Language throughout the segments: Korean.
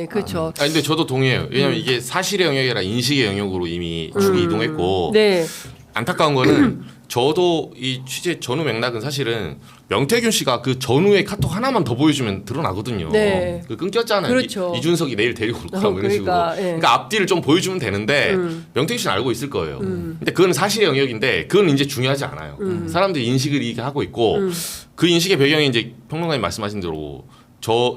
네, 그렇죠. 근데 저도 동의해요. 왜냐면 이게 사실의 영역이 아니라 인식의 영역으로 이미 축이 이동했고 네. 안타까운 거는 저도 이 취재 전후 맥락은 사실은 명태균 씨가 그 전후에 카톡 하나만 더 보여주면 드러나거든요. 네. 그 끊겼잖아요. 그렇죠. 이준석이 내일 데리고 올 거라고 이런 식으로. 그러니까, 예. 그러니까 앞뒤를 좀 보여주면 되는데 명태균 씨는 알고 있을 거예요. 근데 그건 사실의 영역인데 그건 이제 중요하지 않아요. 사람들이 인식을 이렇게 하고 있고 그 인식의 배경이 이제 평론가님 말씀하신 대로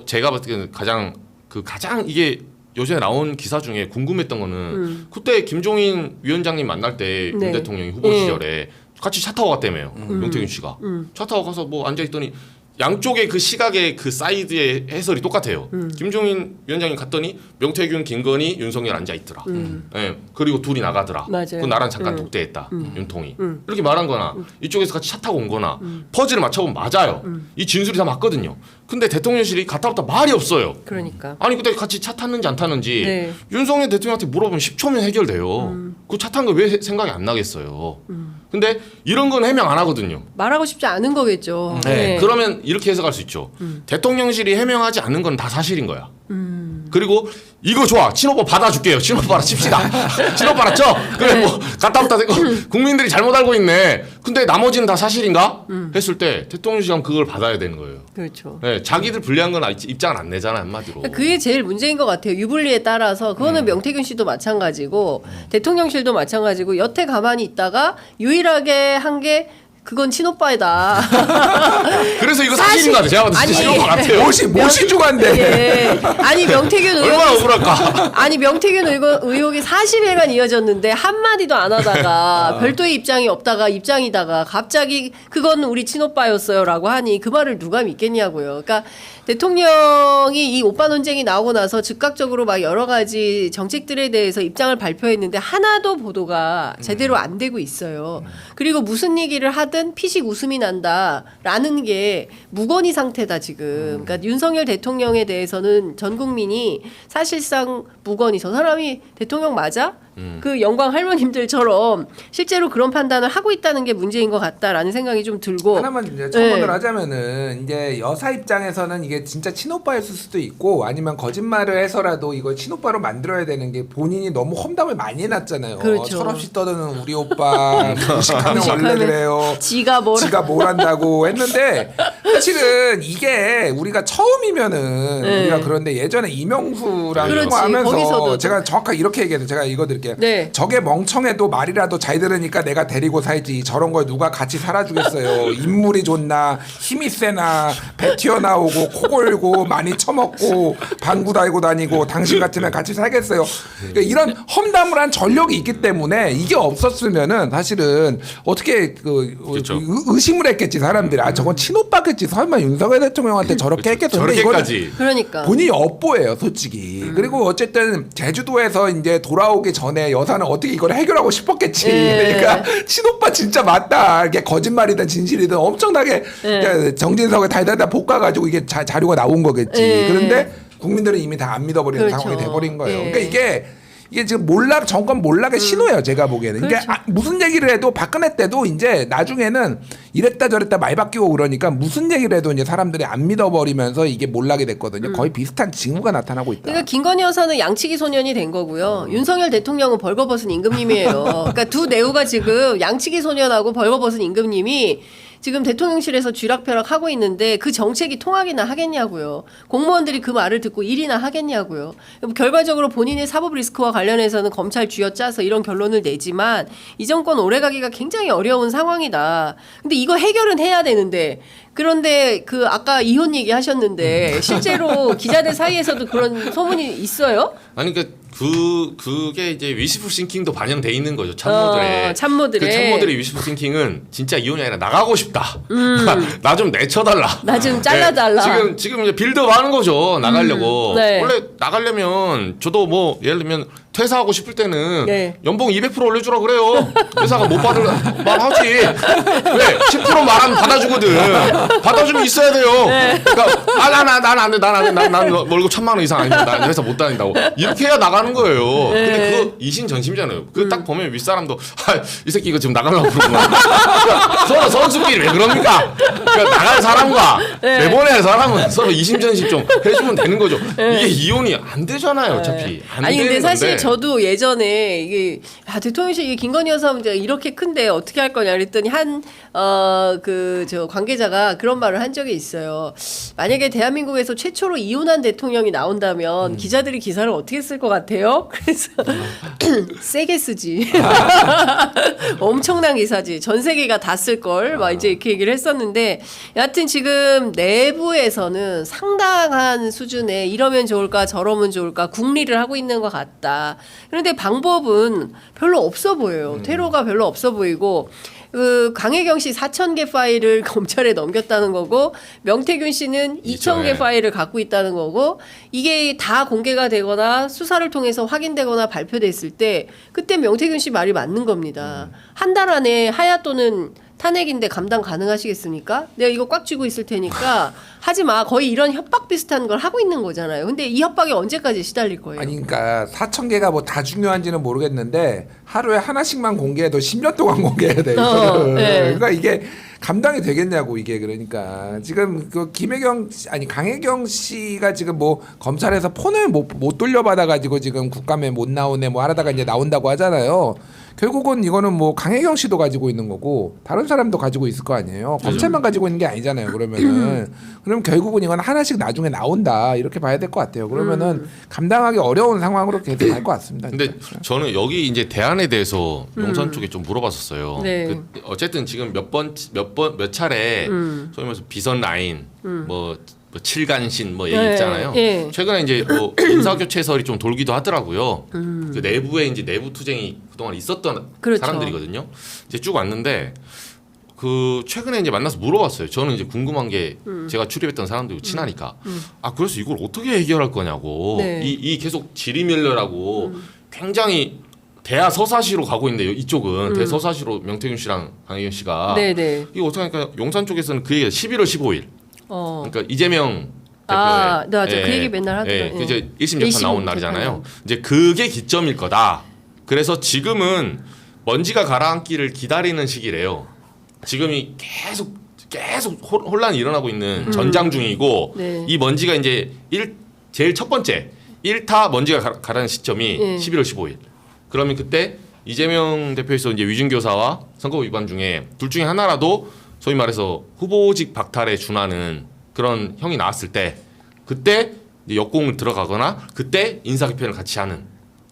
제가 봤을 때는 가장 이게 요새 나온 기사 중에 궁금했던 거는 그때 김종인 위원장님 만날 때 윤 네. 대통령이 후보 시절에 같이 차 타고 갔다며요. 명태균 씨가. 차 타고 가서 뭐 앉아있더니 양쪽의 그 시각의 그 사이드의 해설이 똑같아요. 김종인 위원장이 갔더니 명태균, 김건희, 윤석열 앉아있더라. 예, 그리고 둘이 나가더라. 맞아요. 그 나랑 잠깐 독대했다. 윤통이. 이렇게 말한 거나 이쪽에서 같이 차 타고 온 거나 퍼즐을 맞춰보면 맞아요. 이 진술이 다 맞거든요. 근데 대통령실이 갔다 왔다 말이 없어요. 그러니까. 아니 그때 같이 차 탔는지 안 탔는지 네. 윤석열 대통령한테 물어보면 10초면 해결돼요. 그 차 탄 거 왜 생각이 안 나겠어요. 근데 이런 건 해명 안 하거든요. 말하고 싶지 않은 거겠죠. 네. 그러면 이렇게 해석할 수 있죠. 대통령실이 해명하지 않는 건 다 사실인 거야. 그리고 이거 좋아. 친오빠 받아줄게요. 친오빠라 칩시다. 친오빠라 쳐. 그래 뭐 갔다 왔다 되고 국민들이 잘못 알고 있네. 근데 나머지는 다 사실인가? 했을 때 대통령실은 그걸 받아야 되는 거예요. 그렇죠. 네, 자기들 불리한 건 입장을 안 내잖아요. 한마디로. 그게 제일 문제인 것 같아요. 유불리에 따라서 그거는 명태균 씨도 마찬가지고 대통령실도 마찬가지고 여태 가만히 있다가 유일하게 한 게 그건 친오빠이다. 그래서 이거 사실인가 봐. 제가 봐도 진짜 친오빠 같아요. 못이 주간데. 예. 아니 명태균 얼마나 의혹이 억울할까. 아니 명태균 의혹이 40일간 이어졌는데 한 마디도 안 하다가 별도의 입장이 없다가 입장이다가 갑자기 그건 우리 친오빠였어요라고 하니 그 말을 누가 믿겠냐고요. 그러니까 대통령이 이 오빠 논쟁이 나오고 나서 즉각적으로 막 여러 가지 정책들에 대해서 입장을 발표했는데 하나도 보도가 제대로 안 되고 있어요. 그리고 무슨 얘기를 하든 피식 웃음이 난다라는 게 무건희 상태다 지금. 그러니까 윤석열 대통령에 대해서는 전 국민이 사실상 무건희 저 사람이 대통령 맞아? 그 영광 할머님들처럼 실제로 그런 판단을 하고 있다는 게 문제인 것 같다라는 생각이 좀 들고. 하나만 이제 첨언을 하자면은 이제 여사 입장에서는 이게 진짜 친오빠였을 수도 있고 아니면 거짓말을 해서라도 이걸 친오빠로 만들어야 되는 게 본인이 너무 험담을 많이 해놨잖아요. 그렇죠. 철없이 떠드는 우리 오빠 무식하면 원래 그래요. 지가 뭘 한다고 했는데 사실은 이게 우리가 처음이면은 우리가 그런데 예전에 이명수랑 그렇지, 통화하면서 거기서도 제가 정확하게 이렇게 얘기해서 제가 읽어드릴게요. 네. 저게 멍청해도 말이라도 잘 들으니까 내가 데리고 살지 저런 걸 누가 같이 살아주겠어요. 인물이 좋나 힘이 세나 배 튀어나오고 코 골고 많이 처먹고 방구 달고 다니고 당신 같으면 같이 살겠어요. 그러니까 이런 험담을 한 전력이 있기 때문에 이게 없었으면은 사실은 어떻게 그렇죠. 의심을 했겠지 사람들이. 아 저건 친오빠겠지. 설마 윤석열 대통령한테 저렇게 했겠어. 근데 이거는 저렇게까지. 그러니까 본인이 업보예요, 솔직히. 그리고 어쨌든 제주도에서 이제 돌아오기 전에 여사는 어떻게 이걸 해결하고 싶었겠지. 그러니까 친오빠 진짜 맞다. 이게 거짓말이든 진실이든 엄청나게 정진석을 달달달 볶아가지고 이게 자료가 나온 거겠지. 그런데 국민들은 이미 다 안 믿어버리는 그렇죠. 상황이 돼버린 거예요. 그러니까 이게 지금 정권 몰락의 신호예요, 제가 보기에는. 그렇죠. 그러니까 무슨 얘기를 해도 박근혜 때도 이제 나중에는 이랬다 저랬다 말 바뀌고 그러니까 무슨 얘기를 해도 이제 사람들이 안 믿어버리면서 이게 몰락이 됐거든요. 거의 비슷한 징후가 나타나고 있다. 그러니까 김건희 여사는 양치기 소년이 된 거고요. 윤석열 대통령은 벌거벗은 임금님이에요. 그러니까 두 내우가 지금 양치기 소년하고 벌거벗은 임금님이 지금 대통령실에서 쥐락펴락 하고 있는데 그 정책이 통하기나 하겠냐고요. 공무원들이 그 말을 듣고 일이나 하겠냐고요. 결과적으로 본인의 사법 리스크와 관련해서는 검찰 쥐어짜서 이런 결론을 내지만 이 정권 오래가기가 굉장히 어려운 상황이다. 근데 이거 해결은 해야 되는데 그런데 그 아까 이혼 얘기 하셨는데 실제로 기자들 사이에서도 그런 소문이 있어요? 아니 그게 이제 위시풀 싱킹도 반영돼 있는 거죠. 참모들의. 참모들의. 그 참모들의 위시풀 싱킹은 진짜 이혼이 아니라 나가고 싶다. 나 좀 내쳐달라. 나 좀 잘라달라. 지금 이제 빌드업 하는 거죠. 나가려고. 네. 원래 나가려면 저도 뭐 예를 들면 퇴사하고 싶을 때는 네. 연봉 200% 올려주라 그래요. 회사가 못 받을 말하지. 왜? 10% 말하면 받아주거든. 받아주면 있어야 돼요. 그러니까 난 안 돼. 난 월급 1,000만 원 이상 아니면 난 회사 못 다닌다고. 이렇게 해야 나가는 거예요. 근데 그거 이신전심이잖아요. 그 딱 보면 윗사람도 이 새끼 이거 지금 나가려고 그러는 거야. 그러니까 서로 선수끼리 왜 그럽니까? 그러니까 나갈 사람과 내보낼 사람은 서로 이심전심 좀 해주면 되는 거죠. 이게 이혼이 안 되잖아요. 어차피. 안 아니 근데 되는 사실 건데. 저도 예전에 이게 대통령실 이게 김건희 여사 문제가 이렇게 큰데 어떻게 할 거냐 그랬더니 그 저 관계자가 그런 말을 한 적이 있어요. 만약에 대한민국에서 최초로 이혼한 대통령이 나온다면 기자들이 기사를 어떻게 쓸 것 같아요? 그래서 세게 쓰지. 엄청난 기사지. 전 세계가 다 쓸 걸 막 이제 이렇게 얘기를 했었는데 여하튼 지금 내부에서는 상당한 수준의 이러면 좋을까 저러면 좋을까 궁리를 하고 있는 것 같다. 그런데 방법은 별로 없어 보여요. 퇴로가 별로 없어 보이고 그 강혜경 씨 4,000개 파일을 검찰에 넘겼다는 거고 명태균 씨는 2,000개 파일을 갖고 있다는 거고 이게 다 공개가 되거나 수사를 통해서 확인되거나 발표됐을 때 그때 명태균 씨 말이 맞는 겁니다. 한 달 안에 하야 또는 탄핵인데 감당 가능하시겠습니까? 내가 이거 꽉 쥐고 있을 테니까 하지 마. 거의 이런 협박 비슷한 걸 하고 있는 거잖아요. 근데 이 협박이 언제까지 시달릴 거예요? 아니 그러니까 4,000개가 뭐 다 중요한지는 모르겠는데 하루에 하나씩만 공개해도 10년 동안 공개해야 돼요. 네. 그러니까 이게 감당이 되겠냐고 이게 그러니까 지금 그 강혜경 씨가 지금 뭐 검찰에서 폰을 못 돌려받아 가지고 지금 국감에 못 나오네 뭐 하다가 이제 나온다고 하잖아요. 결국은 이거는 뭐 강혜경 씨도 가지고 있는 거고 다른 사람도 가지고 있을 거 아니에요. 검찰만 가지고 있는 게 아니잖아요. 그러면은 그럼 결국은 이건 하나씩 나중에 나온다 이렇게 봐야 될 것 같아요. 그러면은 감당하기 어려운 상황으로 계속 갈 것 같습니다. 근데 저는 여기 이제 대안에 대해서 용산 쪽에 좀 물어봤었어요. 네. 그 어쨌든 지금 몇 차례 소위 말해서 비선 라인 뭐 7간신 뭐 얘기 네. 있잖아요. 네. 최근에 이제 뭐 인사교체설이 좀 돌기도 하더라고요. 그 내부에 이제 내부 투쟁이 그동안 있었던 그렇죠. 사람들이거든요. 이제 쭉 왔는데 그 최근에 이제 만나서 물어봤어요. 저는 이제 궁금한 게 제가 출입했던 사람들이 친하니까 그래서 이걸 어떻게 해결할 거냐고 네. 이 계속 지리멸렬하고 굉장히 대하 서사시로 가고 있는데 이쪽은 대서사시로 명태균 씨랑 강혜경 씨가 네네. 이거 어떻게 하니까 용산 쪽에서는 그 얘기가 11월 15일 그러니까 이재명 대표의 네, 맞아. 그 얘기 맨날 하더라고요. 그 이제 1심 재판 나온 날이잖아요. 이제 그게 기점일 거다. 그래서 지금은 먼지가 가라앉기를 기다리는 시기래요. 지금이 계속 혼란이 일어나고 있는 전장 중이고 네. 이 먼지가 이제 제일 첫 번째 1타 먼지가 가라앉는 시점이 11월 15일. 그러면 그때 이재명 대표에서 이제 위증교사와 선거법 위반 중에 둘 중에 하나라도 소위 말해서 후보직 박탈에 준하는 그런 형이 나왔을 때 그때 이제 역공을 들어가거나 그때 인사개편을 같이 하는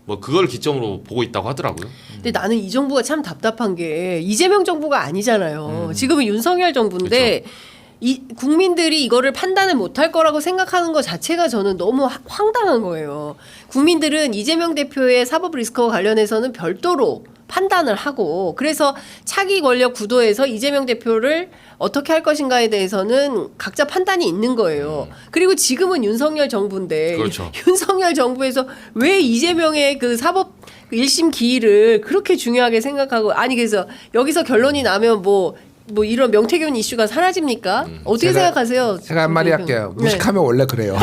뭐 그걸 기점으로 보고 있다고 하더라고요. 근데 나는 이 정부가 참 답답한 게 이재명 정부가 아니잖아요. 지금은 윤석열 정부인데 이 국민들이 이거를 판단을 못할 거라고 생각하는 것 자체가 저는 너무 황당한 거예요. 국민들은 이재명 대표의 사법 리스크와 관련해서는 별도로 판단을 하고 그래서 차기 권력 구도에서 이재명 대표를 어떻게 할 것인가에 대해서는 각자 판단이 있는 거예요. 그리고 지금은 윤석열 정부인데 그렇죠. 윤석열 정부에서 왜 이재명의 그 사법 1심 기일을 그렇게 중요하게 생각하고 아니 그래서 여기서 결론이 나면 뭐 이런 명태균 이슈가 사라집니까? 어떻게 생각하세요? 제가 한마디 정태균? 할게요. 네. 무식하면 원래 그래요.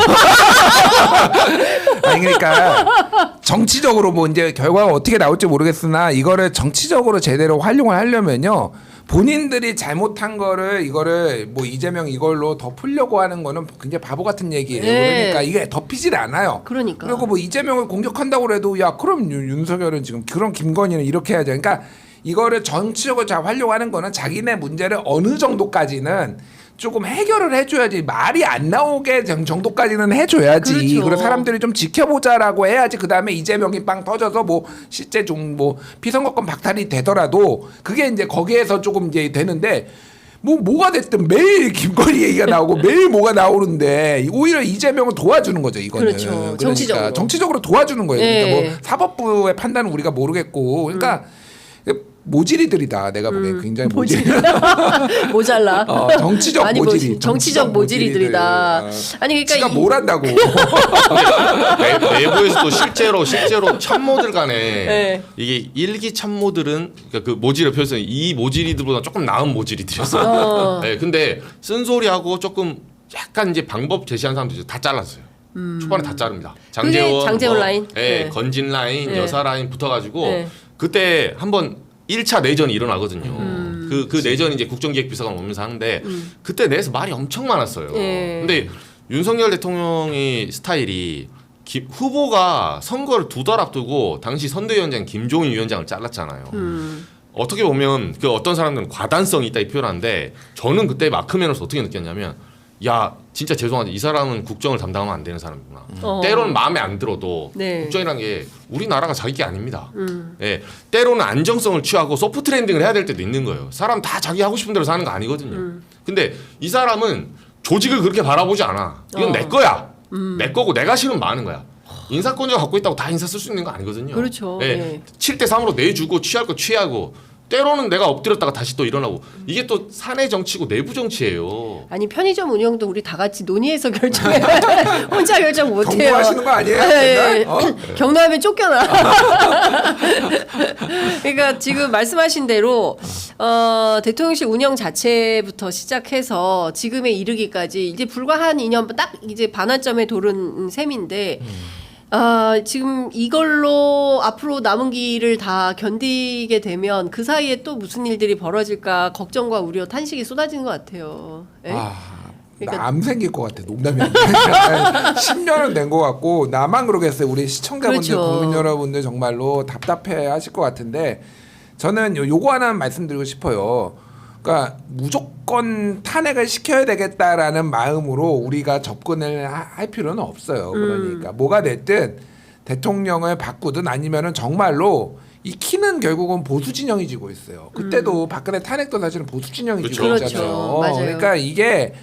아니 그러니까 정치적으로 뭐 이제 결과가 어떻게 나올지 모르겠으나 이거를 정치적으로 제대로 활용을 하려면요. 본인들이 잘못한 거를 이거를 뭐 이재명 이걸로 덮으려고 하는 거는 굉장히 바보 같은 얘기예요. 네. 그러니까 이게 덮이질 않아요. 그러니까. 그리고 뭐 이재명을 공격한다고 해도 야 그럼 윤석열은 지금 그런 김건희는 이렇게 해야죠. 그러니까 이거를 정치적으로 잘 활용하는 거는 자기네 문제를 어느 정도까지는 조금 해결을 해줘야지 말이 안 나오게 정도까지는 해줘야지. 그렇죠. 그리고 사람들이 좀 지켜보자라고 해야지. 그 다음에 이재명이 빵 터져서 뭐 실제 좀 뭐 피선거권 박탈이 되더라도 그게 이제 거기에서 조금 이제 되는데 뭐가 됐든 매일 김건희 얘기가 나오고 매일 뭐가 나오는데 오히려 이재명을 도와주는 거죠 이거는. 그렇죠. 그러니까 정치적으로 도와주는 거예요. 네. 그러니까 뭐 사법부의 판단은 우리가 모르겠고 그러니까. 모질이들이다 내가 보기엔 굉장히 모질. 모자라. 정치적 아니, 모질이. 정치적 모질이들이다. 아니 그러니까 지가 뭘 한다고. 내부에서도 실제로 참모들 간에 네. 이게 일기 참모들은 그러니까 그 모질의 표현은 이 모질이들보다 조금 나은 모질이들이었어요. 네, 근데 쓴소리하고 조금 약간 이제 방법 제시한 사람들 다 잘랐어요. 초반에 다 자릅니다. 장제원 라인? 네, 네. 건진 라인, 네. 여사 라인 붙어가지고 네. 그때 한번 1차 내전이 일어나거든요. 그 내전이 이제 국정기획비서관 오면서 하는데 그때 내에서 말이 엄청 많았어요. 네. 근데 윤석열 대통령의 스타일이 후보가 선거를 2달 앞두고 당시 선대위원장 김종인 위원장을 잘랐잖아요. 어떻게 보면 그 어떤 사람들은 과단성이 있다 이 표현하는데 저는 그때 마크맨으로서 어떻게 느꼈냐면 야 진짜 죄송한데 이 사람은 국정을 담당하면 안 되는 사람이구나. 때로는 마음에 안 들어도 네. 국정이라는 게 우리나라가 자기 게 아닙니다. 예, 때로는 안정성을 취하고 소프트 랜딩을 해야 될 때도 있는 거예요. 사람 다 자기 하고 싶은 대로 사는 거 아니거든요. 근데 이 사람은 조직을 그렇게 바라보지 않아. 이건 내 거야. 내 거고 내가 싫으면 많은 거야. 인사권자 갖고 있다고 다 인사 쓸 수 있는 거 아니거든요. 그렇죠. 예, 네. 7대 3으로 내주고 취할 거 취하고 때로는 내가 엎드렸다가 다시 또 일어나고 이게 또 사내 정치고 내부 정치예요. 아니 편의점 운영도 우리 다 같이 논의해서 결정해. 혼자 결정 못해요. 경고하시는 거 아니에요? 네. 맨날? 경로하면 쫓겨나. 그러니까 지금 말씀하신 대로 대통령실 운영 자체부터 시작해서 지금에 이르기까지 이제 불과 한 2년 딱 이제 반환점에 도른 셈인데 지금 이걸로 앞으로 남은 길을 다 견디게 되면 그 사이에 또 무슨 일들이 벌어질까 걱정과 우려, 탄식이 쏟아지는 것 같아요. 예? 그러니까- 나암 생길 것 같아. 농담이 아니라 10년은 된 것 같고 나만 그러겠어요. 우리 시청자분들, 그렇죠. 국민 여러분들 정말로 답답해하실 것 같은데 저는 요거 하나 말씀드리고 싶어요. 그러니까 무조건 탄핵을 시켜야 되겠다라는 마음으로 우리가 접근을 할 필요는 없어요. 그러니까 뭐가 됐든 대통령을 바꾸든 아니면은 정말로 이 키는 결국은 보수 진영이 지고 있어요. 그때도 박근혜 탄핵도 사실은 보수 진영이 지고 그렇죠. 있잖아요. 그렇죠. 맞아요. 그러니까 이게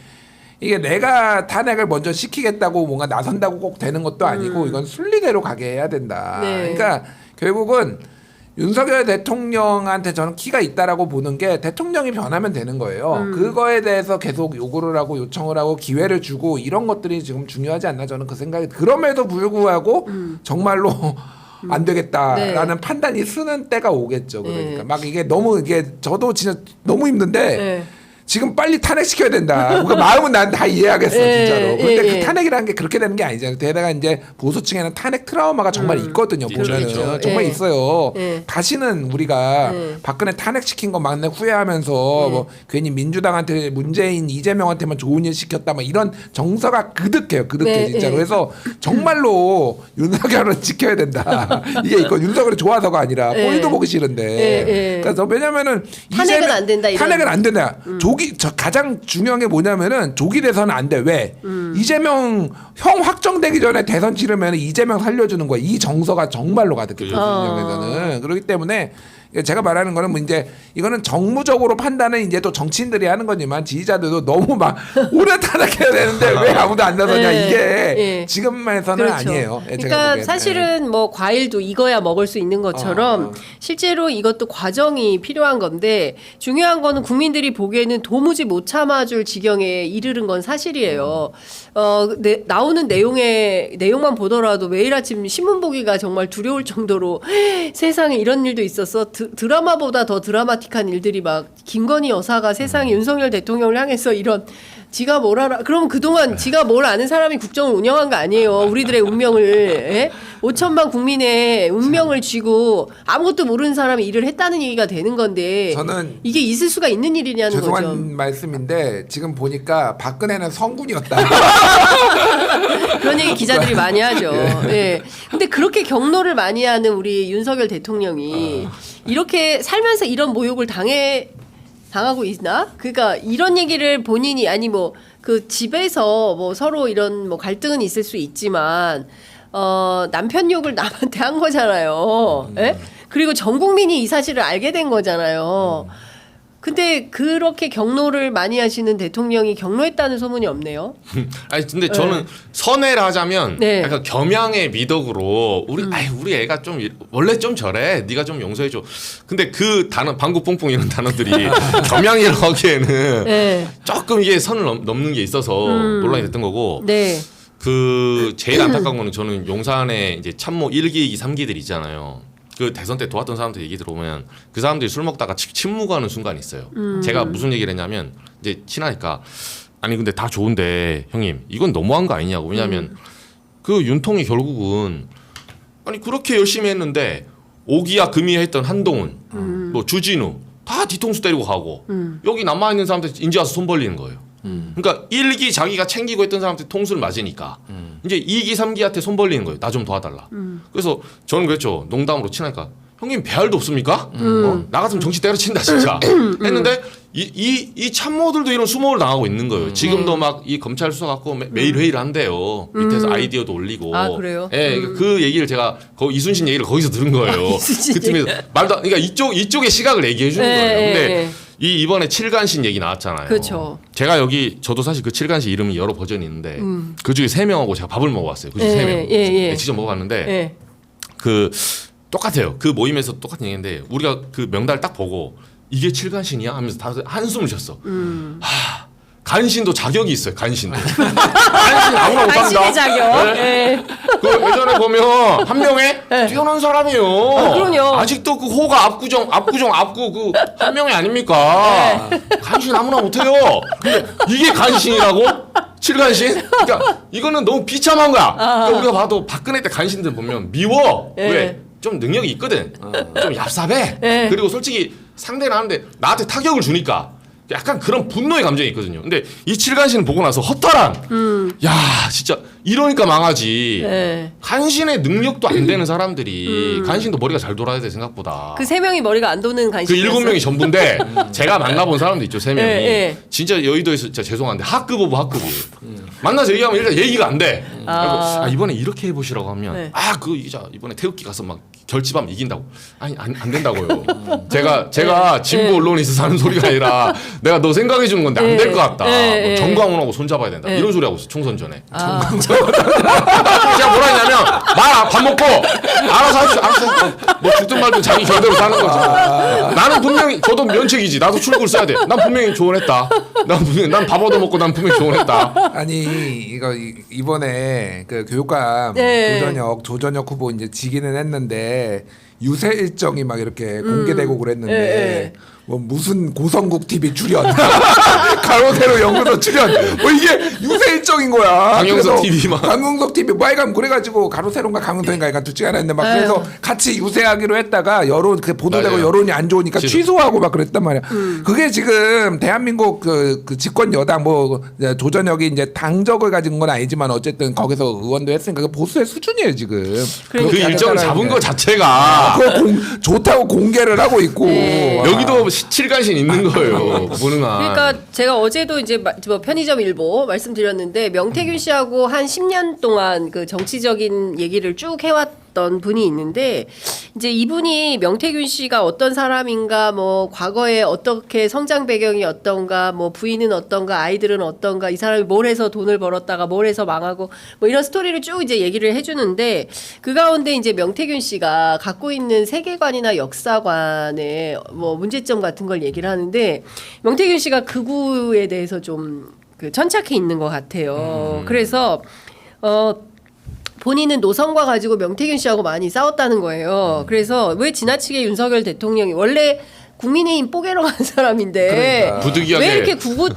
내가 탄핵을 먼저 시키겠다고 뭔가 나선다고 꼭 되는 것도 아니고 이건 순리대로 가게 해야 된다. 네. 그러니까 결국은 윤석열 대통령한테 저는 키가 있다라고 보는 게 대통령이 변하면 되는 거예요. 그거에 대해서 계속 요구를 하고 요청을 하고 기회를 주고 이런 것들이 지금 중요하지 않나 저는 그 생각이 그럼에도 불구하고 정말로 안 되겠다라는 네. 판단이 쓰는 때가 오겠죠. 그러니까 네. 막 이게 너무 이게 저도 진짜 너무 힘든데 네. 지금 빨리 탄핵시켜야 된다. 그 마음은 난 다 이해하겠어 예, 진짜로. 근데 예, 그 탄핵이라는 게 그렇게 되는 게 아니잖아요. 게다가 이제 보수층에는 탄핵 트라우마가 정말 있거든요. 보면은 그렇죠. 정말 예. 있어요. 예. 다시는 우리가 예. 박근혜 탄핵시킨 거 막내 후회하면서 뭐 괜히 민주당한테 문재인 이재명한테만 좋은 일 시켰다 막 이런 정서가 그득해요. 그득해 네, 진짜로. 예. 그래서 정말로 윤석열은 지켜야 된다. 이게 이거 윤석열이 좋아서가 아니라 예. 꼴도 보기 싫은데. 예, 예. 그래서 왜냐면은 탄핵은 안 된다, 이런. 탄핵은 안 된다. 가장 중요한 게 뭐냐면은 조기 대선은 안 돼. 왜? 이재명 형 확정되기 전에 대선 치르면 이재명 살려주는 거야. 이 정서가 정말로 가득해. 대통령에서는. 그렇기 때문에 제가 말하는 거는 뭐 이제 이거는 정무적으로 판단은 이제 또 정치인들이 하는 거지만 지지자들도 너무 막 오래 탄핵해야 되는데 왜 아무도 안 나서냐 예, 이게 예. 지금에서는 아니에요. 제가 그러니까 보기에는. 사실은 뭐 과일도 익어야 먹을 수 있는 것처럼 실제로 이것도 과정이 필요한 건데 중요한 거는 국민들이 보기에는 도무지 못 참아줄 지경에 이르는 건 사실이에요. 나오는 내용만 보더라도 매일 아침 신문 보기가 정말 두려울 정도로 세상에 이런 일도 있었어. 드라마보다 더 드라마틱한 일들이 막 김건희 여사가 세상에 윤석열 대통령을 향해서 이런 지가 뭘 알아? 그러면 그동안 지가 뭘 아는 사람이 국정을 운영한 거 아니에요. 우리들의 운명을 5천만 국민의 운명을 쥐고 아무것도 모르는 사람이 일을 했다는 얘기가 되는 건데 저는 이게 있을 수가 있는 일이냐는 죄송한 거죠. 말씀인데 지금 보니까 박근혜는 성군이었다. 그런 얘기 기자들이 많이 하죠. 예. 근데 그렇게 경로를 많이 하는 우리 윤석열 대통령이 이렇게 살면서 이런 모욕을 당하고 있나? 그러니까 이런 얘기를 본인이 아니 뭐 그 집에서 뭐 서로 이런 뭐 갈등은 있을 수 있지만 남편 욕을 남한테 한 거잖아요. 예? 그리고 전 국민이 이 사실을 알게 된 거잖아요. 근데 그렇게 경로를 많이 하시는 대통령이 경로했다는 소문이 없네요. 아니 근데 저는 선회를 하자면 네. 약간 겸양의 미덕으로 우리 애가 좀 원래 좀 저래. 네가 좀 용서해 줘. 근데 그 단어 방구 뽕뽕 이런 단어들이 겸양이라고 하기에는 네. 조금 이게 선을 넘는 게 있어서 논란이 됐던 거고. 네. 그 제일 안타까운 거는 저는 용산에 이제 참모 1기, 2기, 3기들 있잖아요. 그 대선 때 도왔던 사람들 얘기 들어보면 그 사람들이 술 먹다가 침묵하는 순간이 있어요. 제가 무슨 얘기를 했냐면 이제 친하니까 아니 근데 다 좋은데 형님 이건 너무한 거 아니냐고. 왜냐하면 그 윤통이 결국은 아니 그렇게 열심히 했는데 오기야 금이야 했던 한동훈 뭐 주진우 다 뒤통수 때리고 가고 여기 남아있는 사람들 이제 와서 손 벌리는 거예요. 그러니까 1기 자기가 챙기고 했던 사람한테 통수를 맞으니까 이제 2기 3기한테 손 벌리는 거예요. 나 좀 도와달라. 그래서 저는 그랬죠. 농담으로 친하니까 형님 배알도 없습니까? 나 같으면 정치 때려친다 진짜 했는데 이 참모들도 이런 수모를 당하고 있는 거예요. 지금도 막 이 검찰 수사 갖고 매일 회의를 한대요. 밑에서 아이디어도 올리고. 아 그래요? 예, 그 얘기를 제가 이순신 얘기를 거기서 들은 거예요. 그 팀에서 말도 그러니까 이쪽의 시각을 얘기해 주는 거예요. 근데 이번에 칠간신 얘기 나왔잖아요. 그렇죠. 제가 여기 저도 사실 그 칠간신 이름이 여러 버전이 있는데 그 중에 3명하고 제가 밥을 먹어봤어요. 그 중에 3명. 네, 직접 먹어봤는데 그 똑같아요. 그 모임에서 똑같은 얘기인데 우리가 그 명단을 딱 보고 이게 칠간신이야 하면서 다들 한숨을 쉬었어. 간신도 자격이 있어요. 간신도. 간신 아무나 못합니다. 간신의 자격. 네. 그 예전에 보면 한 명에 뛰어난 사람이에요. 그럼요. 아직도 그 호가 압구 그 한 명이 아닙니까? 간신 아무나 못해요. 근데 이게 간신이라고? 칠간신? 그러니까 이거는 너무 비참한 거야. 그러니까 우리가 봐도 박근혜 때 간신들 보면 미워. 왜? 좀 능력이 있거든. 좀 얍삽해. 그리고 솔직히 상대를 하는데 나한테 타격을 주니까 약간 그런 분노의 감정이 있거든요. 근데 이 칠간신을 보고 나서 허탈한. 야 진짜 이러니까 망하지. 간신의 능력도 안 되는 사람들이 간신도 머리가 잘 돌아야 돼 생각보다. 그 3명이 머리가 안 도는 그 간신. 7명이 전부인데 제가 만나본 사람도 있죠. 3명이. 진짜 여의도에서 진짜 죄송한데 학급 오브 학급이에요. 만나서 얘기하면 일단 얘기가 안 돼. 그리고 이번에 이렇게 해보시라고 하면 그 이자 이번에 태극기 가서 막 결집하면 이긴다고. 아니 안 된다고요. 제가 진보 언론에서 사는 소리가 아니라 내가 너 생각해 주는 건데 안 될 것 같다. 뭐 정광훈하고 손잡아야 된다. 이런 소리 하고 있어 총선 전에. 제가 뭐라 했냐면 밥 먹고 알아서 뭐 죽든 말든 자기 결대로 사는 거지. 나는 분명히 저도 면책이지. 나도 출구를 써야 돼. 난 분명히 조언했다. 난 밥 얻어먹고 난 분명히 조언했다. 아니 이거 이번에 그 교육감 조전혁 후보 이제 지기는 했는데 유세 일정이 막 이렇게 공개되고 그랬는데 뭐 무슨 고성국 TV 출연, 가로세로 연구소 출연, 뭐 이게 유세 일정인 거야. 강용석 TV만. 강용석 TV 뭐 하여간 그래가지고 가로세로인가 강용석인가 약간 둘 중에 하나 했는데 막 그래서 같이 유세하기로 했다가 여론 그 보도되고 맞아요. 여론이 안 좋으니까 취소하고 막 그랬단 말이야. 그게 지금 대한민국 그 집권 여당 뭐 조전혁이 이제 당적을 가진 건 아니지만 어쨌든 거기서 의원도 했으니까 그 보수의 수준이에요 지금. 그 일정을 잡은 것 자체가 그거 좋다고 공개를 하고 있고 여기도 칠간신 있는 거예요. 무능한. 그러니까 제가 어제도 이제 뭐 편의점 일보 말씀드렸는데 명태균 씨하고 한 10년 동안 그 정치적인 얘기를 쭉 해왔던 분이 있는데 이제 이분이 명태균 씨가 어떤 사람인가 뭐 과거에 어떻게 성장 배경이 어떤가 뭐 부인은 어떤가 아이들은 어떤가 이 사람이 뭘 해서 돈을 벌었다가 뭘 해서 망하고 뭐 이런 스토리를 쭉 이제 얘기를 해주는데 그 가운데 이제 명태균 씨가 갖고 있는 세계관이나 역사관의 뭐 문제점 같은 걸 얘기를 하는데 명태균 씨가 극우에 대해서 좀 그 천착해 있는 것 같아요. 그래서 본인은 노선과 가지고 명태균 씨하고 많이 싸웠다는 거예요. 그래서 왜 지나치게 윤석열 대통령이 원래 국민의힘 뽀개러 간 사람인데 그러니까. 부득이하게 왜 이렇게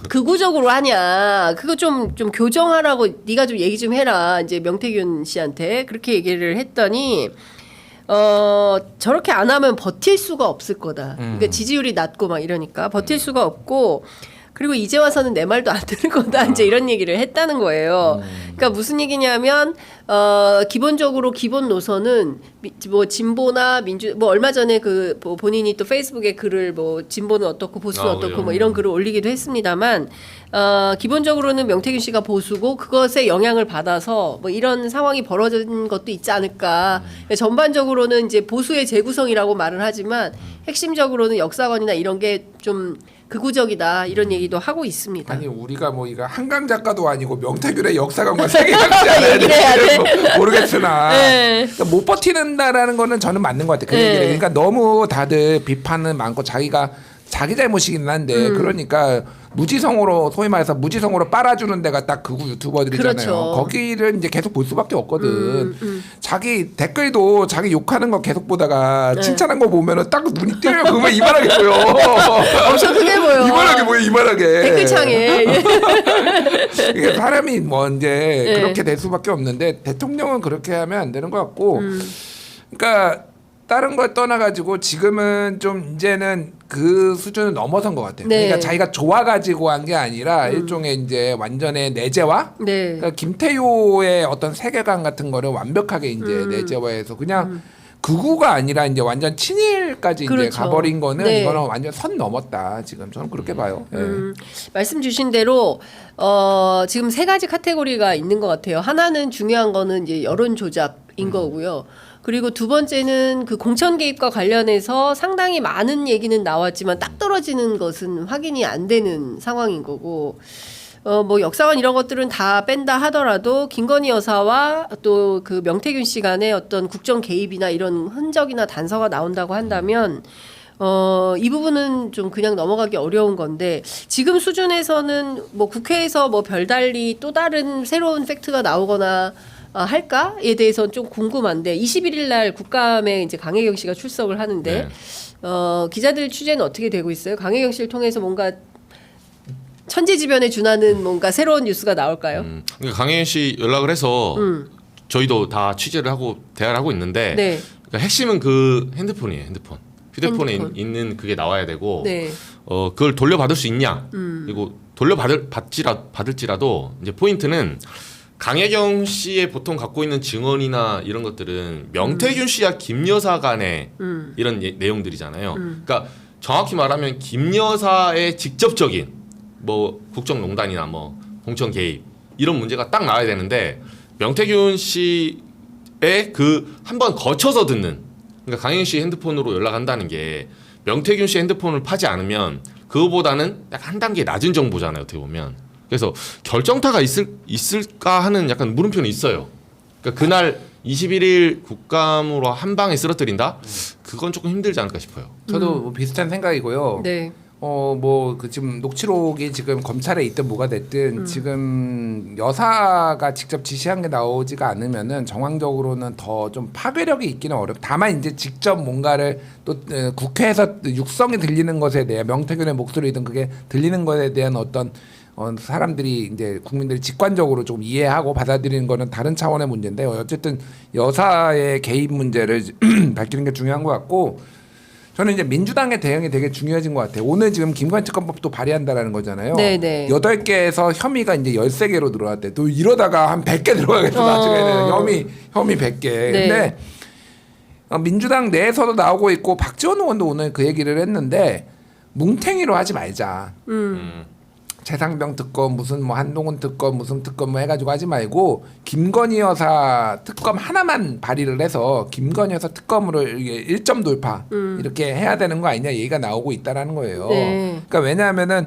극우적으로 하냐. 그거 좀 교정하라고 네가 좀 얘기 좀 해라. 이제 명태균 씨한테 그렇게 얘기를 했더니 저렇게 안 하면 버틸 수가 없을 거다. 그러니까 지지율이 낮고 막 이러니까 버틸 수가 없고 그리고 이제 와서는 내 말도 안 들을 거다. 이제 이런 얘기를 했다는 거예요. 그러니까 무슨 얘기냐면 기본적으로 기본 노선은 뭐 진보나 민주 뭐 얼마 전에 그 본인이 또 페이스북에 글을 뭐 진보는 어떻고 보수는 어떻고 그래요? 뭐 이런 글을 올리기도 했습니다만 기본적으로는 명태균 씨가 보수고 그것에 영향을 받아서 뭐 이런 상황이 벌어진 것도 있지 않을까. 전반적으로는 이제 보수의 재구성이라고 말을 하지만 핵심적으로는 역사관이나 이런 게 좀 극우적이다 이런 얘기도 하고 있습니다. 아니 우리가 뭐 이거 한강 작가도 아니고 명태균의 역사관과 세계관이 알아야 얘기해야 돼. 될지 모르겠으나 네. 그러니까 못 버티는다라는 거는 저는 맞는 것 같아요. 그 네. 얘기를. 그러니까 너무 다들 비판은 많고 자기가 자기 잘못이긴 한데 그러니까 무지성으로 소위 말해서 무지성으로 빨아주는 데가 딱 극우 유튜버들이잖아요. 그렇죠. 거기를 이제 계속 볼 수밖에 없거든. 자기 댓글도 자기 욕하는 거 계속 보다가 칭찬한 거 보면은 딱 눈이 띄어요. 그러면 이만하게 보여. 엄청 크게 보여. 이만하게 보여. 이만하게. 댓글창에. 이게 사람이 뭐 이제 네. 그렇게 될 수밖에 없는데 대통령은 그렇게 하면 안 되는 것 같고 그러니까 다른 걸 떠나가지고 지금은 좀 이제는 그 수준을 넘어선 것 같아요. 네. 그러니까 자기가 좋아가지고 한 게 아니라 일종의 이제 완전의 내재화. 네. 그러니까 김태효의 어떤 세계관 같은 거를 완벽하게 이제 내재화해서 그냥 극우가 아니라 이제 완전 친일까지 그렇죠. 이제 가버린 거는 네. 이거는 완전 선 넘었다. 지금 저는 그렇게 봐요. 예. 말씀 주신 대로 지금 세 가지 카테고리가 있는 것 같아요. 하나는 중요한 거는 이제 여론 조작인 거고요. 그리고 두 번째는 그 공천 개입과 관련해서 상당히 많은 얘기는 나왔지만 딱 떨어지는 것은 확인이 안 되는 상황인 거고. 뭐 역사관 이런 것들은 다 뺀다 하더라도 김건희 여사와 또 그 명태균 씨 간의 어떤 국정 개입이나 이런 흔적이나 단서가 나온다고 한다면 이 부분은 좀 그냥 넘어가기 어려운 건데 지금 수준에서는 뭐 국회에서 뭐 별달리 또 다른 새로운 팩트가 나오거나 할까에 대해서는 좀 궁금한데 21일 날 국감에 이제 강혜경 씨가 출석을 하는데 기자들 취재는 어떻게 되고 있어요? 강혜경 씨를 통해서 뭔가 천재지변에 준하는 뭔가 새로운 뉴스가 나올까요? 그러니까 강혜연 씨 연락을 해서 저희도 다 취재를 하고 대화를 하고 있는데 네. 그러니까 핵심은 그 핸드폰이에요. 휴대폰에 핸드폰. 있는 그게 나와야 되고 네. 그걸 돌려받을 수 있냐 그리고 받을지라도 이제 포인트는 강혜경 씨의 보통 갖고 있는 증언이나 이런 것들은 명태균 씨와 김 여사 간의 이런 내용들이잖아요. 그러니까 정확히 말하면 김 여사의 직접적인 뭐 국정농단이나 뭐 공천 개입 이런 문제가 딱 나와야 되는데 명태균 씨의 그 한 번 거쳐서 듣는 그러니까 강혜경 씨 핸드폰으로 연락한다는 게 명태균 씨 핸드폰을 파지 않으면 그거보다는 약간 한 단계 낮은 정보잖아요. 어떻게 보면 그래서 결정타가 있을까 하는 약간 물음표는 있어요. 그러니까 그날 21일 국감으로 한 방에 쓰러뜨린다? 그건 조금 힘들지 않을까 싶어요. 저도 뭐 비슷한 생각이고요. 네. 뭐 그 지금 녹취록이 지금 검찰에 있든 뭐가 됐든 지금 여사가 직접 지시한 게 나오지가 않으면은 정황적으로는 더 좀 파괴력이 있기는 어렵. 다만 이제 직접 뭔가를 또 국회에서 육성이 들리는 것에 대해 명태균의 목소리든 그게 들리는 것에 대한 어떤 사람들이 이제 국민들이 직관적으로 좀 이해하고 받아들이는 거는 다른 차원의 문제인데 어쨌든 여사의 개입 문제를 밝히는 게 중요한 것 같고. 저는 이제 민주당의 대응이 되게 중요해진 것 같아요. 오늘 지금 김건희 특검법도 발의한다라는 거잖아요. 네네. 8개에서 혐의가 이제 13개로 들어왔대. 또 이러다가 한 100개 들어가겠어. 나중에는 혐의 100개. 근데 민주당 내에서도 나오고 있고 박지원 의원도 오늘 그 얘기를 했는데 뭉탱이로 하지 말자. 최상병 특검 무슨 뭐 한동훈 특검 무슨 특검 뭐 해가지고 하지 말고 김건희 여사 특검 하나만 발의를 해서 김건희 여사 특검으로 이게 1점 돌파 이렇게 해야 되는 거 아니냐 얘기가 나오고 있다라는 거예요. 네. 그러니까 왜냐하면은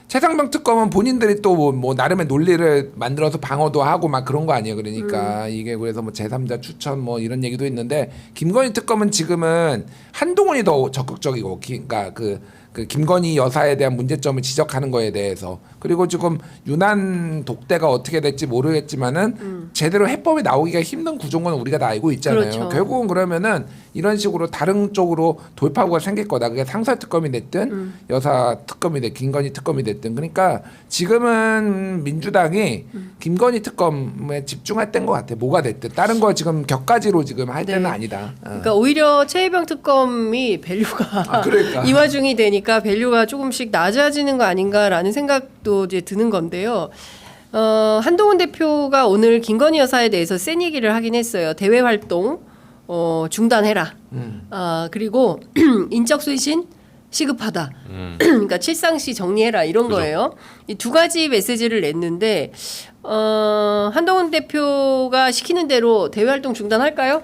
최상병 특검은 본인들이 또 뭐 나름의 논리를 만들어서 방어도 하고 막 그런 거 아니에요. 그러니까 이게 그래서 뭐 제3자 추천 뭐 이런 얘기도 있는데 김건희 특검은 지금은 한동훈이 더 적극적이고 그러니까 그 김건희 여사에 대한 문제점을 지적하는 거에 대해서 그리고 지금 유난 독대가 어떻게 될지 모르겠지만은 제대로 해법이 나오기가 힘든 구조는 우리가 다 알고 있잖아요. 그렇죠. 결국은 그러면은 이런 식으로 다른 쪽으로 돌파구가 생길 거다. 그게 상설 특검이 됐든 여사 특검이 됐든 김건희 특검이 됐든 그러니까 지금은 민주당이 김건희 특검에 집중할 때인 것 같아. 뭐가 됐든 다른 거 지금 격가지로 지금 할 때는 네. 아니다. 그러니까 오히려 최혜병 특검이 밸류가 그러니까. 이와중이 되니까 밸류가 조금씩 낮아지는 거 아닌가라는 생각도 이제 드는 건데요. 한동훈 대표가 오늘 김건희 여사에 대해서 센 얘기를 하긴 했어요. 대외 활동 중단해라. 그리고 인적 쇄신 시급하다. 그러니까 칠상시 정리해라 이런 그죠. 거예요. 이 두 가지 메시지를 냈는데 한동훈 대표가 시키는 대로 대외 활동 중단할까요?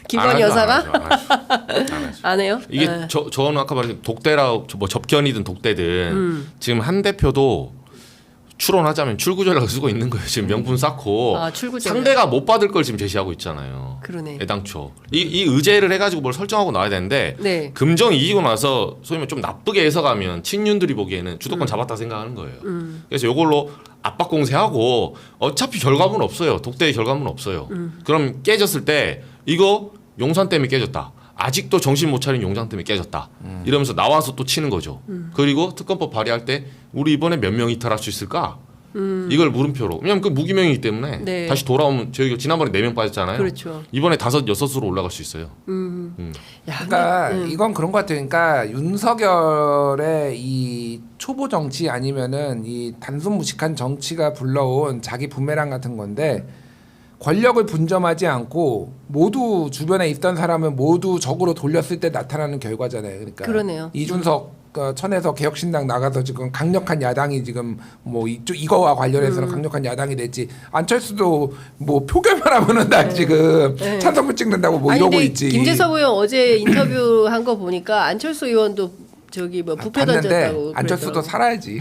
김건희 여사가 안 하죠. 안 해요? 이게 네. 저는 아까 말했던 독대라 뭐 접견이든 독대든 지금 한 대표도 추론하자면 출구전략을 쓰고 있는 거예요. 지금 명분 쌓고 출구전략. 상대가 못 받을 걸 지금 제시하고 있잖아요. 그러네. 애당초 이 의제를 해가지고 뭘 설정하고 나와야 되는데 네. 금정 이기고 나서 소위 말해 좀 나쁘게 해석하면 친윤들이 보기에는 주도권 잡았다 생각하는 거예요. 그래서 이걸로 압박 공세하고 어차피 결과물 없어요. 독대의 결과물 없어요. 그럼 깨졌을 때 이거 용산 때문에 깨졌다. 아직도 정신 못 차린 용산 때문에 깨졌다. 이러면서 나와서 또 치는 거죠. 그리고 특검법 발의할 때 우리 이번에 몇 명 이탈할 수 있을까? 이걸 물음표로. 왜냐면 그 무기명이기 때문에 네. 다시 돌아오면 저희가 지난번에 4명 빠졌잖아요. 그렇죠. 이번에 5, 6으로 올라갈 수 있어요. 야, 그러니까 이건 그런 것 같아요. 그러니까 윤석열의 이 초보 정치 아니면은 이 단순 무식한 정치가 불러온 자기 부메랑 같은 건데 권력을 분점하지 않고 모두 주변에 있던 사람은 모두 적으로 돌렸을 때 나타나는 결과잖아요. 그러니까 그러네요. 이준석 천에서 개혁신당 나가서 지금 강력한 야당이 지금 뭐 이거와 관련해서는 강력한 야당이 됐지. 안철수도 뭐 표결만 하면은 나 지금 네. 찬성표 찍는다고 뭐 아니, 이러고 근데 있지. 김재섭 의원 어제 인터뷰 한 거 보니까 안철수 의원도 저기 뭐 부표 봤는데 던졌다고. 안철수도 그러더라고. 살아야지.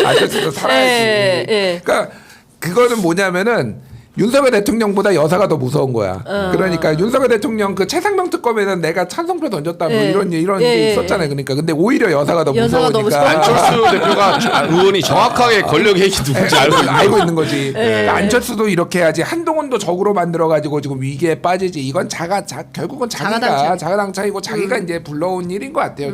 안철수도 살아야지. 예, 예. 그러니까 그거는 뭐냐면은 윤석열 대통령보다 여사가 더 무서운 거야. 그러니까 윤석열 대통령 그 최상병 특검에는 내가 찬성표 던졌다 뭐 예. 이런 게 예. 있었잖아요. 그러니까 근데 오히려 여사가 더 여사가 더 무서우니까. 안철수 대표가 의원이 정확하게 권력의 핵이 누군지 알고 있는 거지. 예. 그러니까 안철수도 이렇게 해야지. 한동훈도 적으로 만들어가지고 지금 위기에 빠지지. 이건 결국은 자기가 자가당착이고 자기가 이제 불러온 일인 것 같아요.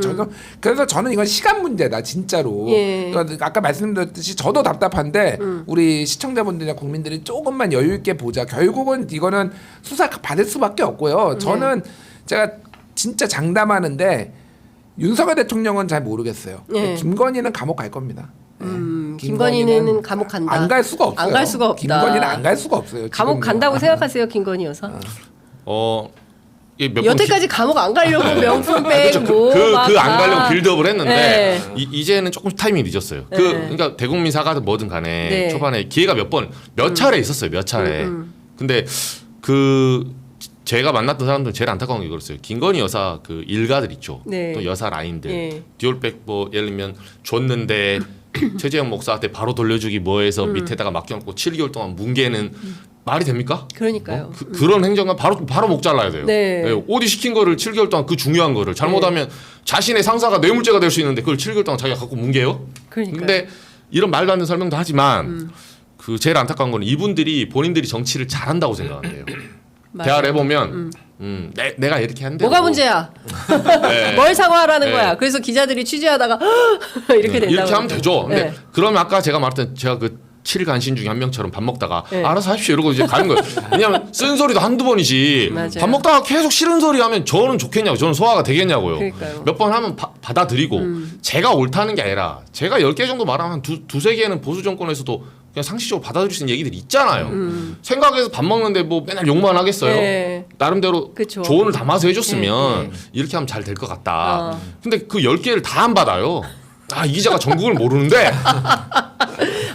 그래서 저는 이건 시간 문제다, 진짜로. 예. 그러니까 아까 말씀드렸듯이 저도 답답한데 우리 시청자분들이나 국민들이 조금만 여유 있게 보자. 결국은 이거는 수사 받을 수밖에 없고요. 저는 제가 진짜 장담하는데 윤석열 대통령은 잘 모르겠어요. 예. 김건희는 감옥 갈 겁니다. 김건희는 감옥 간다. 안 갈 수가 없어요. 안 갈 수가 없다. 김건희는 안 갈 수가 없어요. 감옥 지금요. 간다고 생각하세요, 김건희 여사? 이게 몇 번 여태까지 감옥 안 가려고 명품 그렇죠. 백 뭐. 그 안 가려고 빌드업을 했는데 네. 이제는 조금 타이밍이 늦었어요. 네. 그러니까 대국민 사과든 뭐든 간에 네. 초반에 기회가 몇 차례 있었어요. 몇 차례. 근데 제가 만났던 사람들 제일 안타까운 게 그랬어요. 김건희 여사 그 일가들 있죠. 네. 또 여사 라인들. 네. 듀얼백 뭐 예를 들면 줬는데 최재형 목사한테 바로 돌려주기 뭐해서 밑에다가 맡겨놓고 7개월 동안 뭉개는 말이 됩니까? 그러니까요. 그런 행정은 바로 목 잘라야 돼요. 네. 오디 시킨 거를 7개월 동안 그 중요한 거를 잘못하면 자신의 상사가 뇌물죄가 될 수 있는데 그걸 7개월 동안 자기가 갖고 뭉개요. 그러니까요. 근데 이런 말도 안 되는 설명도 하지만 그 제일 안타까운 건 이분들이 본인들이 정치를 잘한다고 생각한대요. 맞아요. 대화를 해보면 내가 이렇게 한대. 뭐가 문제야? 네. 뭘 사과하라는 네. 거야? 그래서 기자들이 취재하다가 이렇게 된다고. 이렇게 하면 되죠. 근데 네. 그러면 아까 제가 말했던 제가 그 7간신 중에 한 명처럼 밥 먹다가 네. 알아서 하십시오 이러고 이제 가는 거예요. 왜냐하면 쓴 소리도 한두 번이지 맞아요. 밥 먹다가 계속 싫은 소리 하면 저는 좋겠냐고 저는 소화가 되겠냐고요. 그러니까요. 몇 번 하면 받아들이고 제가 옳다는 게 아니라 제가 10개 정도 말하면 한 두세 개는 보수 정권에서도 그냥 상식적으로 받아들일 수 있는 얘기들이 있잖아요. 생각해서 밥 먹는데 뭐 맨날 욕만 하겠어요. 네. 나름대로 그쵸. 조언을 담아서 해줬으면 네, 네. 이렇게 하면 잘 될 것 같다. 근데 그 10개를 다 안 받아요. 이 기자가 전국을 모르는데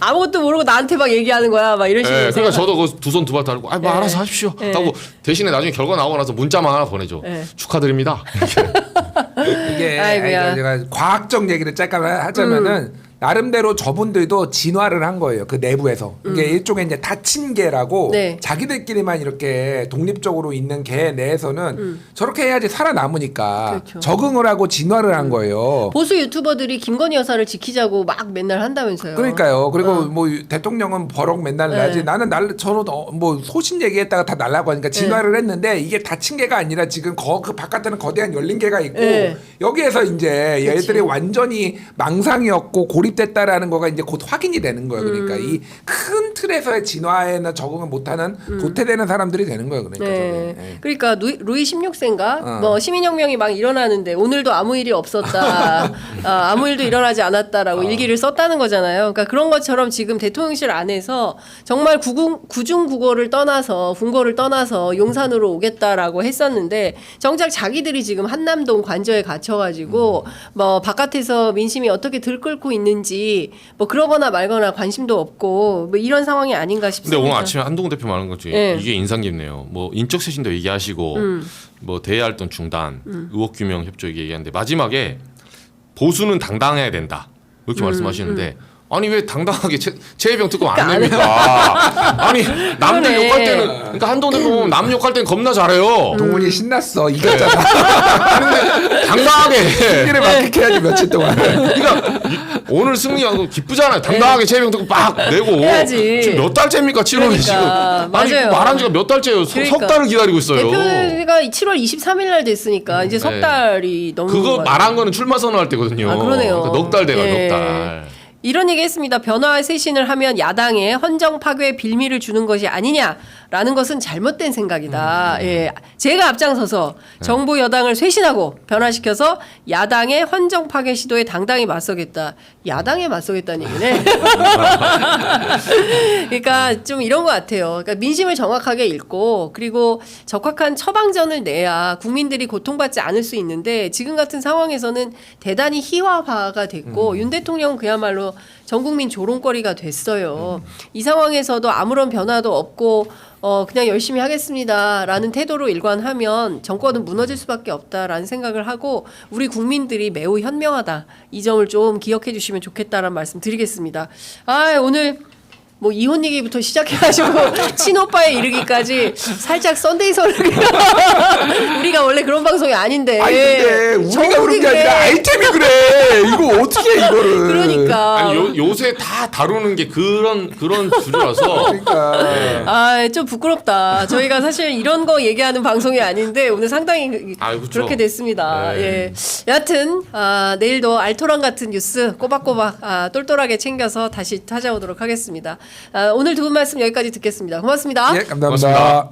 아무것도 모르고 나한테 막 얘기하는 거야. 막 이런 식으로. 네, 그러니까 저도 그 두 손 두 발 달고 뭐 네. 알아서 하십시오 네. 하고 대신에 나중에 결과 나오고 나서 문자만 하나 보내줘. 네. 축하드립니다. 이게 아이고야. 제가 과학적 얘기를 잠깐 하자면은 나름대로 저분들도 진화를 한 거예요. 그 내부에서. 이게 일종의 이제 닫힌 개라고 네. 자기들끼리만 이렇게 독립적으로 있는 개 내에서는 저렇게 해야지 살아남으니까 그렇죠. 적응을 하고 진화를 한 거예요. 보수 유튜버들이 김건희 여사를 지키자고 막 맨날 한다면서요. 그러니까요. 그리고 뭐 대통령은 버럭 맨날 네. 나지. 나는 저는 뭐 소신 얘기했다가 다 날라고 하니까 진화를 했는데 이게 닫힌 개가 아니라 지금 그 바깥에는 거대한 열린 개가 있고 네. 여기에서 이제 그치. 얘들이 완전히 망상이었고 고립됐다라는 거가 이제 곧 확인이 되는 거예요. 그러니까 이 큰 틀에서의 진화에는 적응을 못하는 도태되는 사람들이 되는 거예요. 그러니까. 네. 저는. 네. 그러니까 루이 16세인가 뭐 시민혁명이 막 일어나는데 오늘도 아무 일이 없었다. 아무 일도 일어나지 않았다라고 일기를 썼다는 거잖아요. 그러니까 그런 것처럼 지금 대통령실 안에서 정말 구중국어를 떠나서 궁궐을 떠나서 용산으로 오겠다라고 했었는데 정작 자기들이 지금 한남동 관저에 갇혀가지고 뭐 바깥에서 민심이 어떻게 들끓고 있는지 뭐 그러거나 말거나 관심도 없고 뭐 이런 상황이 아닌가 근데 싶습니다. 오늘 아침에 한동훈 대표 말한 것 중에 네. 이게 인상 깊네요. 뭐 인적 쇄신도 얘기하시고 뭐 대외 활동 중단, 의혹 규명 협조 얘기하는데 마지막에 보수는 당당해야 된다. 이렇게 말씀하시는데 아니 왜 당당하게 최혜병 특검 안 냅니까? 아니 남들 그러네. 욕할 때는 그러니까 한동훈 대표 남 욕할 때는 겁나 잘해요. 동훈이 신났어. 이겼잖아. 당당하게. 승리를 만끽해야지 며칠 동안. 그러니까 오늘 승리하고 기쁘잖아요. 당당하게 최혜병 특검 막 내고 해야지. 지금 몇 달째입니까? 7월에 그러니까. 지금 아니 맞아요. 말한 지가 몇 달째예요. 그러니까. 석 달을 기다리고 있어요. 대표가 7월 23일 날 됐으니까 이제 석 네. 달이 넘는 그거 거 말한 거는 출마 선언할 때거든요. 아, 그러네요. 그러니까 넉 달 돼가 예. 넉 달. 이런 얘기 했습니다. 변화와 쇄신을 하면 야당에 헌정 파괴의 빌미를 주는 것이 아니냐라는 것은 잘못된 생각이다. 예. 제가 앞장서서 정부 여당을 쇄신하고 변화시켜서 야당의 헌정 파괴 시도에 당당히 맞서겠다. 야당에 맞서겠다는 얘기네. 그러니까 좀 이런 것 같아요. 그러니까 민심을 정확하게 읽고 그리고 적확한 처방전을 내야 국민들이 고통받지 않을 수 있는데 지금 같은 상황에서는 대단히 희화화가 됐고 윤 대통령은 그야말로 전 국민 조롱거리가 됐어요. 이 상황에서도 아무런 변화도 없고 그냥 열심히 하겠습니다라는 태도로 일관하면 정권은 무너질 수밖에 없다라는 생각을 하고 우리 국민들이 매우 현명하다. 이 점을 좀 기억해 주시면 좋겠다라는 말씀 드리겠습니다. 아, 오늘 뭐 이혼 얘기부터 시작해가지고 친오빠에 이르기까지 살짝 썬데이선을 우리가 원래 그런 방송이 아닌데. 아니 근데 우리가 정국이 그런 게 아니라 아이템이 그래. 이거 어떻게 해, 이거를. 그러니까. 아니 요새 다 다루는 게 그런 주류라서 그러니까. 아, 좀 부끄럽다. 저희가 사실 이런 거 얘기하는 방송이 아닌데 오늘 상당히 아, 그렇죠. 그렇게 됐습니다. 네. 예. 여하튼 내일도 알토란 같은 뉴스 꼬박꼬박 똘똘하게 챙겨서 다시 찾아오도록 하겠습니다. 오늘 두 분 말씀 여기까지 듣겠습니다. 고맙습니다. 예, 감사합니다. 고맙습니다.